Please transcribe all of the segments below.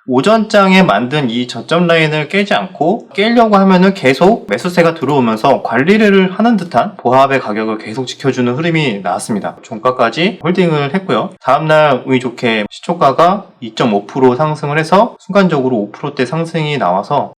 오전장에 만든 이 저점 라인을 깨지 않고 깨려고 하면은 계속 매수세가 들어오면서 관리를 하는 듯한 보합의 가격을 계속 지켜주는 흐름이 나왔습니다. 종가까지 홀딩을 했고요. 다음날 운이 좋게 시초가가 2.5% 상승을 해서 순간적으로 5%대 상승이 나와서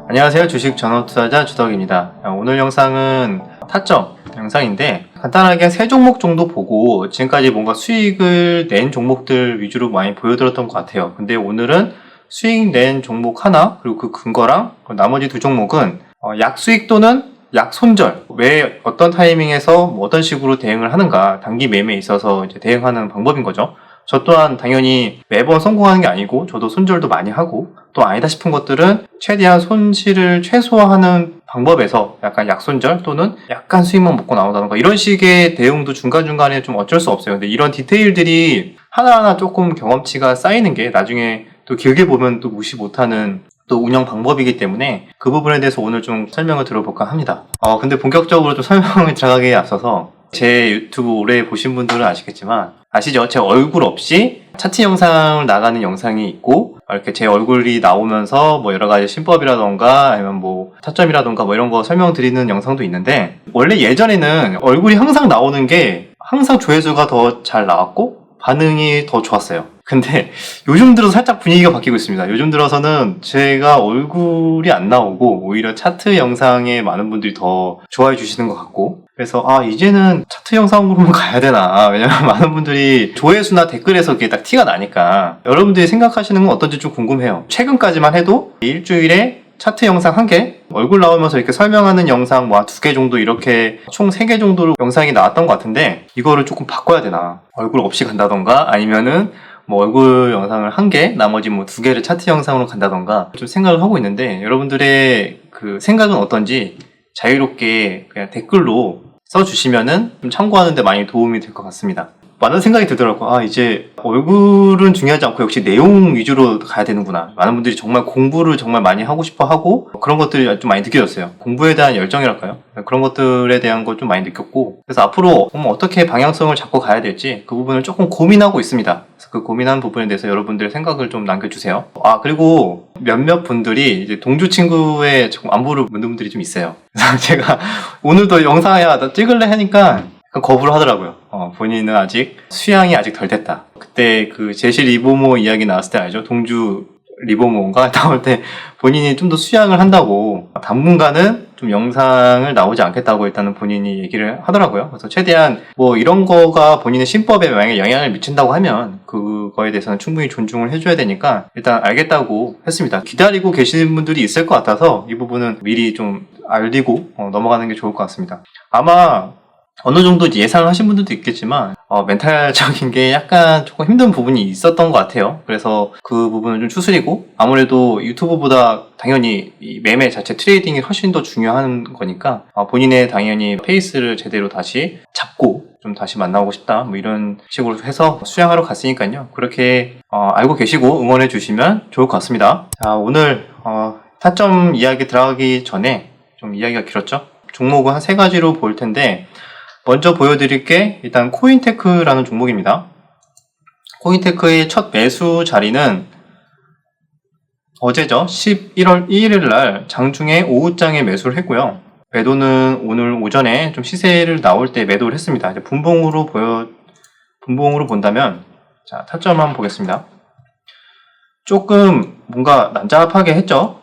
안녕하세요. 주식 전업투자자 주덕입니다. 오늘 영상은 타점 영상인데 간단하게 세 종목 정도 보고 지금까지 뭔가 수익을 낸 종목들 위주로 많이 보여드렸던 것 같아요. 근데 오늘은 수익 낸 종목 하나 그리고 그 근거랑 나머지 두 종목은 약수익 또는 약손절, 왜 어떤 타이밍에서 어떤 식으로 대응을 하는가, 단기 매매에 있어서 이제 대응하는 방법인 거죠. 저 또한 당연히 매번 성공하는 게 아니고 저도 손절도 많이 하고 또 아니다 싶은 것들은 최대한 손실을 최소화하는 방법에서 약간 약손절 또는 약간 수익만 먹고 나온다던가 이런 식의 대응도 중간중간에 좀 어쩔 수 없어요. 근데 이런 디테일들이 하나하나 조금 경험치가 쌓이는 게 나중에 또 길게 보면 또 무시 못하는 또 운영 방법이기 때문에 그 부분에 대해서 오늘 좀 설명을 들어볼까 합니다. 근데 본격적으로 좀 설명을 들어가기에 앞서서 제 유튜브 오래 보신 분들은 아시겠지만 아시죠? 제 얼굴 없이 차트 영상을 나가는 영상이 있고 이렇게 제 얼굴이 나오면서 뭐 여러 가지 신법이라던가 아니면 뭐 타점이라던가 뭐 이런 거 설명드리는 영상도 있는데 원래 예전에는 얼굴이 항상 나오는 게 항상 조회수가 더 잘 나왔고 반응이 더 좋았어요. 근데 요즘 들어서 살짝 분위기가 바뀌고 있습니다. 요즘 들어서는 제가 얼굴이 안 나오고 오히려 차트 영상에 많은 분들이 더 좋아해 주시는 것 같고 그래서 이제는 차트 영상으로만 가야 되나, 왜냐면 많은 분들이 조회수나 댓글에서 그게 딱 티가 나니까 여러분들이 생각하시는 건 어떤지 좀 궁금해요. 최근까지만 해도 일주일에 차트 영상 1개, 얼굴 나오면서 이렇게 설명하는 영상 뭐 2개 정도 이렇게 총 3개 정도로 영상이 나왔던 것 같은데 이거를 조금 바꿔야 되나, 얼굴 없이 간다던가 아니면은 뭐 얼굴 영상을 1개, 나머지 뭐 2개를 차트 영상으로 간다던가 좀 생각을 하고 있는데 여러분들의 그 생각은 어떤지 자유롭게 그냥 댓글로 써주시면은 좀 참고하는데 많이 도움이 될 것 같습니다. 많은 생각이 들더라고요. 이제 얼굴은 중요하지 않고 역시 내용 위주로 가야 되는구나. 많은 분들이 정말 공부를 정말 많이 하고 싶어 하고 그런 것들이 좀 많이 느껴졌어요. 공부에 대한 열정이랄까요? 그런 것들에 대한 걸 좀 많이 느꼈고 그래서 앞으로 어떻게 방향성을 잡고 가야 될지 그 부분을 조금 고민하고 있습니다. 그래서 그 고민한 부분에 대해서 여러분들의 생각을 좀 남겨주세요. 그리고 몇몇 분들이 이제 동주 친구의 조금 안부를 묻는 분들이 좀 있어요. 그래서 제가 오늘도 영상에 찍을래 하니까 거부를 하더라고요. 본인은 아직 수양이 아직 덜 됐다. 그때 그 제시 리보모 이야기 나왔을 때 알죠? 동주 리보모인가 나올 때 본인이 좀 더 수양을 한다고 당분간은 좀 영상을 나오지 않겠다고 일단은 본인이 얘기를 하더라고요. 그래서 최대한 뭐 이런 거가 본인의 신법에 만약에 영향을 미친다고 하면 그거에 대해서는 충분히 존중을 해줘야 되니까 일단 알겠다고 했습니다. 기다리고 계시는 분들이 있을 것 같아서 이 부분은 미리 좀 알리고 넘어가는 게 좋을 것 같습니다. 아마 어느 정도 예상을 하신 분들도 있겠지만 멘탈적인 게 약간 조금 힘든 부분이 있었던 것 같아요. 그래서 그 부분을 좀 추스리고 아무래도 유튜브보다 당연히 이 매매 자체 트레이딩이 훨씬 더 중요한 거니까 본인의 당연히 페이스를 제대로 다시 잡고 좀 다시 만나고 싶다 뭐 이런 식으로 해서 수양하러 갔으니까요. 그렇게 알고 계시고 응원해 주시면 좋을 것 같습니다. 자, 오늘 타점 이야기 들어가기 전에 좀 이야기가 길었죠. 종목은 한 3가지로 볼 텐데 먼저 보여드릴 게 일단 코인테크라는 종목입니다. 코인테크의 첫 매수 자리는 어제죠. 11월 1일 날 장중에 오후장에 매수를 했고요. 매도는 오늘 오전에 좀 시세를 나올 때 매도를 했습니다. 이제 분봉으로 본다면 자, 타점 한번 보겠습니다. 조금 뭔가 난잡하게 했죠.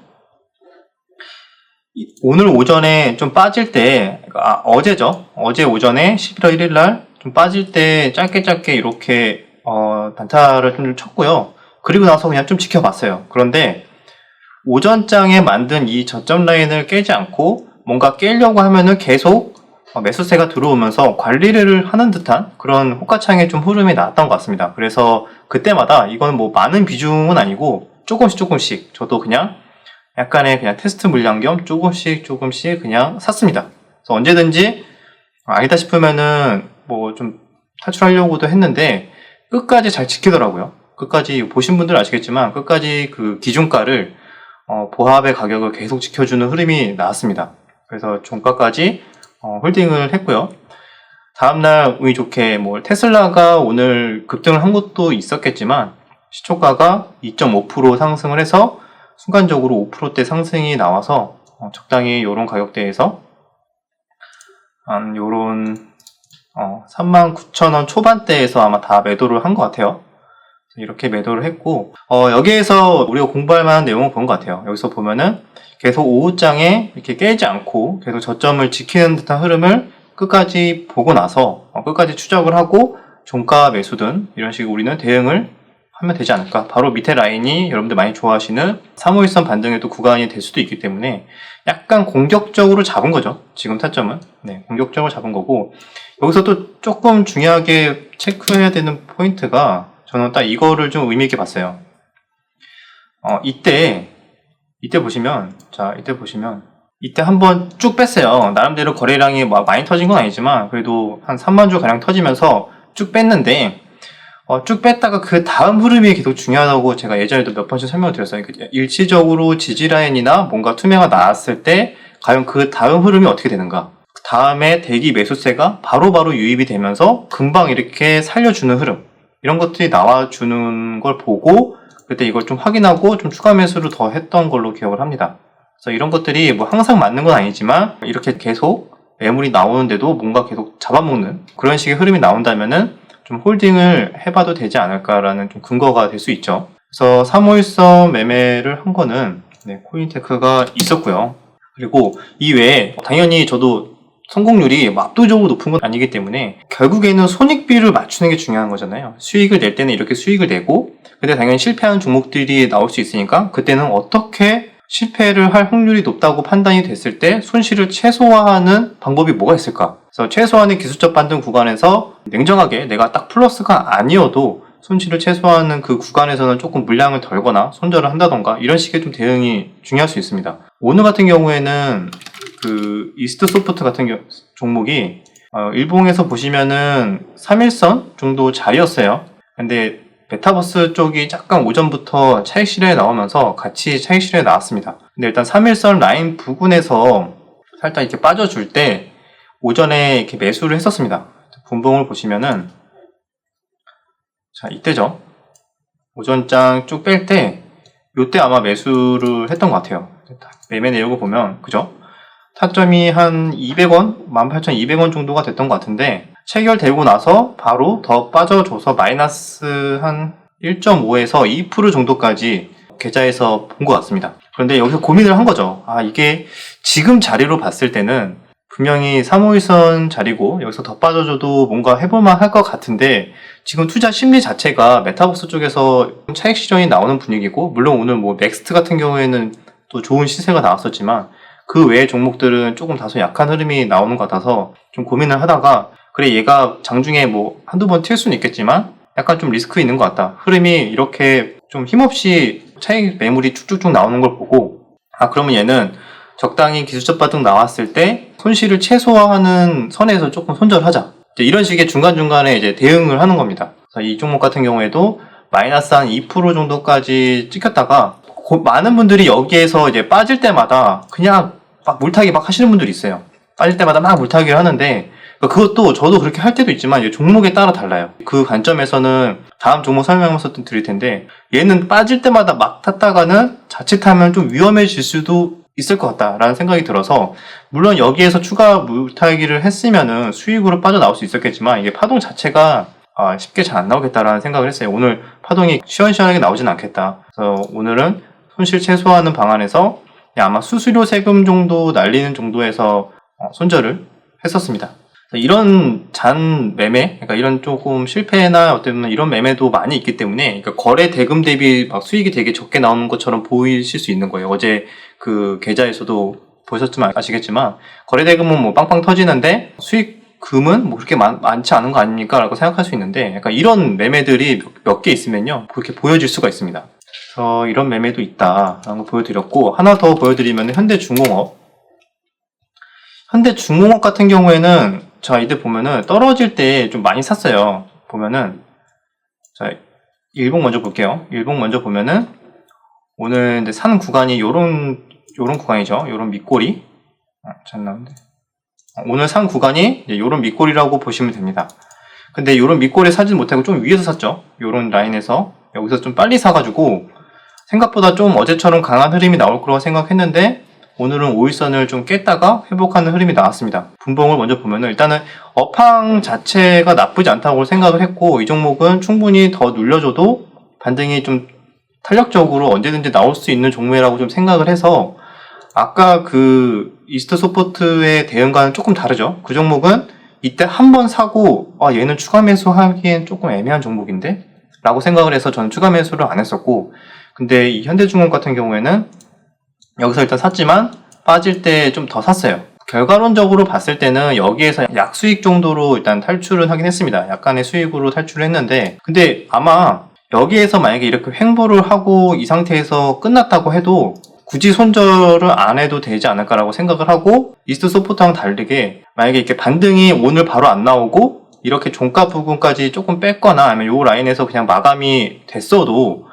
오늘 오전에 좀 빠질 때, 어제죠. 어제 오전에 11월 1일 날 좀 빠질 때 짧게 이렇게 단타를 좀 쳤고요. 그리고 나서 그냥 좀 지켜봤어요. 그런데 오전장에 만든 이 저점 라인을 깨지 않고 뭔가 깨려고 하면은 계속 매수세가 들어오면서 관리를 하는 듯한 그런 호가창의 좀 흐름이 나왔던 것 같습니다. 그래서 그때마다 이거는 뭐 많은 비중은 아니고 조금씩 저도 그냥 약간의 그냥 테스트 물량 겸 조금씩 그냥 샀습니다. 그래서 언제든지 아니다 싶으면은 뭐 좀 탈출하려고도 했는데 끝까지 잘 지키더라고요. 끝까지 보신 분들 아시겠지만 끝까지 그 기준가를 보합의 가격을 계속 지켜주는 흐름이 나왔습니다. 그래서 종가까지 홀딩을 했고요. 다음날 운이 좋게 뭐 테슬라가 오늘 급등을 한 것도 있었겠지만 시초가가 2.5% 상승을 해서 순간적으로 5%대 상승이 나와서 적당히 이런 가격대에서 한 요런 39,000원 초반대에서 아마 다 매도를 한 것 같아요. 이렇게 매도를 했고 여기에서 우리가 공부할 만한 내용을 본 것 같아요. 여기서 보면은 계속 오후장에 이렇게 깨지 않고 계속 저점을 지키는 듯한 흐름을 끝까지 보고 나서 끝까지 추적을 하고 종가 매수든 이런 식으로 우리는 대응을 하면 되지 않을까. 바로 밑에 라인이 여러분들 많이 좋아하시는 351선 반등의 또 구간이 될 수도 있기 때문에 약간 공격적으로 잡은 거죠. 지금 타점은. 네, 공격적으로 잡은 거고, 여기서 또 조금 중요하게 체크해야 되는 포인트가 저는 딱 이거를 좀 의미 있게 봤어요. 이때 보시면, 이때 한번 쭉 뺐어요. 나름대로 거래량이 많이 터진 건 아니지만 그래도 한 3만 주 가량 터지면서 쭉 뺐는데, 쭉 뺐다가 그 다음 흐름이 계속 중요하다고 제가 예전에도 몇 번씩 설명을 드렸어요. 일시적으로 지지라인이나 뭔가 투매가 나왔을 때 과연 그 다음 흐름이 어떻게 되는가. 그 다음에 대기 매수세가 바로바로 유입이 되면서 금방 이렇게 살려주는 흐름, 이런 것들이 나와주는 걸 보고 그때 이걸 좀 확인하고 좀 추가 매수를 더 했던 걸로 기억을 합니다. 그래서 이런 것들이 뭐 항상 맞는 건 아니지만 이렇게 계속 매물이 나오는데도 뭔가 계속 잡아먹는 그런 식의 흐름이 나온다면은 좀 홀딩을 해봐도 되지 않을까라는 좀 근거가 될 수 있죠. 그래서 351선 매매를 한 거는 코인테크가 있었고요. 그리고 이외에 당연히 저도 성공률이 압도적으로 높은 건 아니기 때문에 결국에는 손익비를 맞추는 게 중요한 거잖아요. 수익을 낼 때는 이렇게 수익을 내고, 근데 당연히 실패하는 종목들이 나올 수 있으니까 그때는 어떻게 실패를 할 확률이 높다고 판단이 됐을 때 손실을 최소화하는 방법이 뭐가 있을까? 그래서 최소한의 기술적 반등 구간에서 냉정하게 내가 딱 플러스가 아니어도 손실을 최소화하는 그 구간에서는 조금 물량을 덜거나 손절을 한다던가 이런 식의 좀 대응이 중요할 수 있습니다. 오늘 같은 경우에는 그 이스트 소프트 같은 종목이 일봉에서 보시면은 3일선 정도 자리였어요. 근데 메타버스 쪽이 약간 오전부터 차익 실현에 나오면서 같이 차익 실현에 나왔습니다. 근데 일단 3일선 라인 부근에서 살짝 이렇게 빠져줄 때 오전에 이렇게 매수를 했었습니다. 분봉을 보시면은, 자, 이때죠. 오전장 쭉 뺄 때, 요때 아마 매수를 했던 것 같아요. 매매 내역을 보면, 그죠? 타점이 한 200원, 18,200원 정도가 됐던 것 같은데, 체결되고 나서 바로 더 빠져줘서 마이너스 한 1.5에서 2% 정도까지 계좌에서 본 것 같습니다. 그런데 여기서 고민을 한 거죠. 이게 지금 자리로 봤을 때는 분명히 351선 자리고 여기서 더 빠져줘도 뭔가 해볼만 할 것 같은데, 지금 투자 심리 자체가 메타버스 쪽에서 차익 실현이 나오는 분위기고, 물론 오늘 뭐 넥스트 같은 경우에는 또 좋은 시세가 나왔었지만 그 외의 종목들은 조금 다소 약한 흐름이 나오는 것 같아서 좀 고민을 하다가, 그래 얘가 장중에 뭐 한두 번 튈 수는 있겠지만 약간 좀 리스크 있는 것 같다. 흐름이 이렇게 좀 힘없이 차익 매물이 쭉쭉쭉 나오는 걸 보고, 그러면 얘는 적당히 기술적 반등 나왔을 때 손실을 최소화하는 선에서 조금 손절하자. 이런 식의 중간중간에 이제 대응을 하는 겁니다. 그래서 이 종목 같은 경우에도 마이너스 한 2% 정도까지 찍혔다가 많은 분들이 여기에서 이제 빠질 때마다 그냥 막 물타기 막 하시는 분들이 있어요. 빠질 때마다 막 물타기를 하는데, 그것도 저도 그렇게 할 때도 있지만 이제 종목에 따라 달라요. 그 관점에서는 다음 종목 설명하면서 또 드릴 텐데, 얘는 빠질 때마다 막 탔다가는 자칫하면 좀 위험해질 수도 있을 것 같다라는 생각이 들어서, 물론 여기에서 추가 물타기를 했으면은 수익으로 빠져나올 수 있었겠지만 이게 파동 자체가 쉽게 잘 안 나오겠다라는 생각을 했어요. 오늘 파동이 시원시원하게 나오진 않겠다. 그래서 오늘은 손실 최소화하는 방안에서 아마 수수료 세금 정도 날리는 정도에서 손절을 했었습니다. 이런 잔 매매, 그러니까 이런 조금 실패나 어떤 이런 매매도 많이 있기 때문에, 그러니까 거래 대금 대비 막 수익이 되게 적게 나오는 것처럼 보이실 수 있는 거예요. 어제 그 계좌에서도 보셨지만 아시겠지만 거래 대금은 뭐 빵빵 터지는데 수익금은 뭐 그렇게 많지 않은 거 아닙니까? 라고 생각할 수 있는데, 약간 이런 매매들이 몇 개 있으면요 그렇게 보여질 수가 있습니다. 그래서 이런 매매도 있다라는 거 보여드렸고, 하나 더 보여드리면 현대중공업 같은 경우에는, 자, 이때 보면은 떨어질 때 좀 많이 샀어요. 보면은, 자, 일봉 먼저 볼게요. 일봉 먼저 보면은, 오늘 이제 산 구간이 요런 구간이죠. 요런 밑꼬리. 잘 나오는데. 오늘 산 구간이 이런 밑골이라고 보시면 됩니다. 근데 이런 밑골에 사진 못하고 좀 위에서 샀죠. 이런 라인에서 여기서 좀 빨리 사가지고 생각보다 좀 어제처럼 강한 흐름이 나올 거라고 생각했는데 오늘은 5일선을 좀 깼다가 회복하는 흐름이 나왔습니다. 분봉을 먼저 보면은 일단은 업황 자체가 나쁘지 않다고 생각을 했고 이 종목은 충분히 더 눌려줘도 반등이 좀 탄력적으로 언제든지 나올 수 있는 종목이라고 좀 생각을 해서 아까 그 이스트 소포트의 대응과는 조금 다르죠. 그 종목은 이때 한 번 사고 얘는 추가 매수하기엔 조금 애매한 종목인데? 라고 생각을 해서 저는 추가 매수를 안 했었고 근데 이 현대중공업 같은 경우에는 여기서 일단 샀지만 빠질 때 좀 더 샀어요. 결과론적으로 봤을 때는 여기에서 약수익 정도로 일단 탈출은 하긴 했습니다. 약간의 수익으로 탈출을 했는데 근데 아마 여기에서 만약에 이렇게 횡보를 하고 이 상태에서 끝났다고 해도 굳이 손절을 안 해도 되지 않을까라고 생각을 하고 이스트 소프트랑 다르게 만약에 이렇게 반등이 오늘 바로 안 나오고 이렇게 종가 부분까지 조금 뺐거나 아니면 이 라인에서 그냥 마감이 됐어도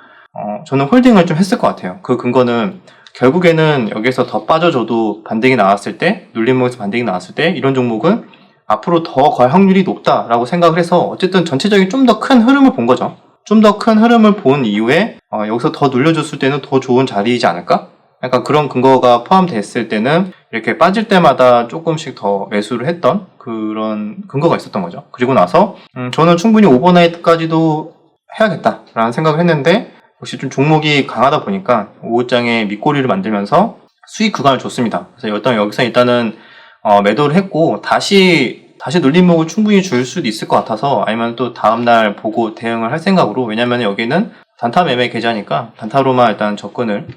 저는 홀딩을 좀 했을 것 같아요. 그 근거는 결국에는 여기서 더 빠져줘도 반등이 나왔을 때 눌림목에서 반등이 나왔을 때 이런 종목은 앞으로 더 갈 확률이 높다라고 생각을 해서 어쨌든 전체적인 좀 더 큰 흐름을 본 거죠. 좀 더 큰 흐름을 본 이후에 여기서 더 눌려줬을 때는 더 좋은 자리이지 않을까? 약간 그런 근거가 포함됐을 때는 이렇게 빠질 때마다 조금씩 더 매수를 했던 그런 근거가 있었던 거죠. 그리고 나서 저는 충분히 오버나이트까지도 해야겠다라는 생각을 했는데 역시 좀 종목이 강하다 보니까 5호장에 밑꼬리를 만들면서 수익 구간을 줬습니다. 그래서 여기서 일단은 매도를 했고 다시 눌림목을 충분히 줄 수도 있을 것 같아서 아니면 또 다음날 보고 대응을 할 생각으로 왜냐면 여기는 단타 매매 계좌니까 단타로만 일단 접근을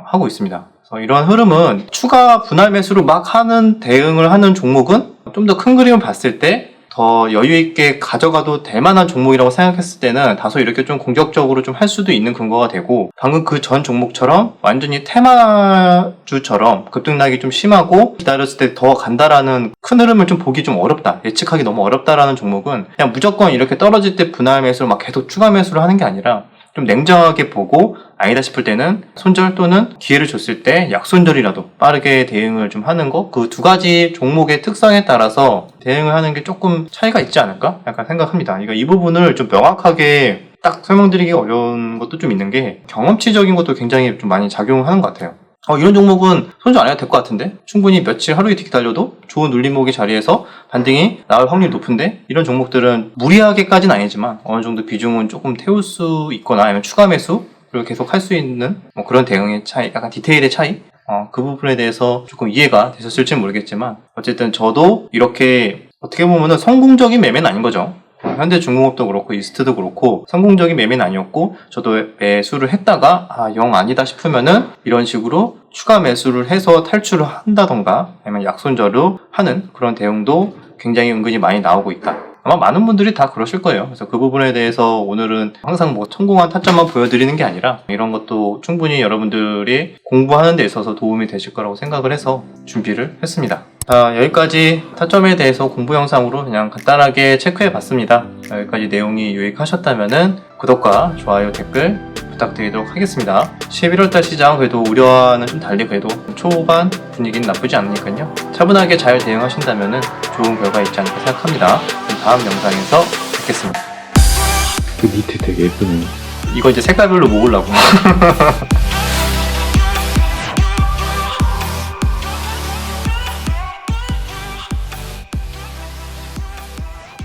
하고 있습니다. 그래서 이런 흐름은 추가 분할 매수로 막 하는 대응을 하는 종목은 좀 더 큰 그림을 봤을 때 더 여유있게 가져가도 될 만한 종목이라고 생각했을 때는 다소 이렇게 좀 공격적으로 좀 할 수도 있는 근거가 되고 방금 그 전 종목처럼 완전히 테마주처럼 급등락이 좀 심하고 기다렸을 때 더 간다라는 큰 흐름을 좀 보기 좀 어렵다 예측하기 너무 어렵다라는 종목은 그냥 무조건 이렇게 떨어질 때 분할 매수를 막 계속 추가 매수를 하는 게 아니라 좀 냉정하게 보고 아니다 싶을 때는 손절 또는 기회를 줬을 때 약손절이라도 빠르게 대응을 좀 하는 거 그 두 가지 종목의 특성에 따라서 대응을 하는 게 조금 차이가 있지 않을까 약간 생각합니다. 그러니까 이 부분을 좀 명확하게 딱 설명드리기 어려운 것도 좀 있는 게 경험치적인 것도 굉장히 좀 많이 작용하는 것 같아요. 이런 종목은 손절 안 해도 될 것 같은데 충분히 며칠 하루 이틀 기다려도 좋은 눌림목의 자리에서 반등이 나올 확률이 높은데 이런 종목들은 무리하게까지는 아니지만 어느 정도 비중은 조금 태울 수 있거나 아니면 추가 매수를 계속 할 수 있는 그런 대응의 차이 약간 디테일의 차이 그 부분에 대해서 조금 이해가 되셨을지는 모르겠지만 어쨌든 저도 이렇게 어떻게 보면은 성공적인 매매는 아닌 거죠. 현대중공업도 그렇고 이스트도 그렇고 성공적인 매매는 아니었고 저도 매수를 했다가 영 아니다 싶으면은 이런 식으로 추가 매수를 해서 탈출을 한다던가 아니면 약손절을 하는 그런 대응도 굉장히 은근히 많이 나오고 있다. 아마 많은 분들이 다 그러실 거예요. 그래서 그 부분에 대해서 오늘은 항상 성공한 타점만 보여드리는 게 아니라 이런 것도 충분히 여러분들이 공부하는 데 있어서 도움이 되실 거라고 생각을 해서 준비를 했습니다. 여기까지 타점에 대해서 공부 영상으로 그냥 간단하게 체크해 봤습니다. 여기까지 내용이 유익하셨다면 구독과 좋아요, 댓글 부탁드리도록 하겠습니다. 11월달 시장 그래도 우려와는 좀 달리 그래도 초반 분위기는 나쁘지 않으니까요. 차분하게 잘 대응하신다면 좋은 결과 있지 않을까 생각합니다. 그럼 다음 영상에서 뵙겠습니다. 그 밑에 되게 예쁘네요. 이거 이제 색깔별로 모으려고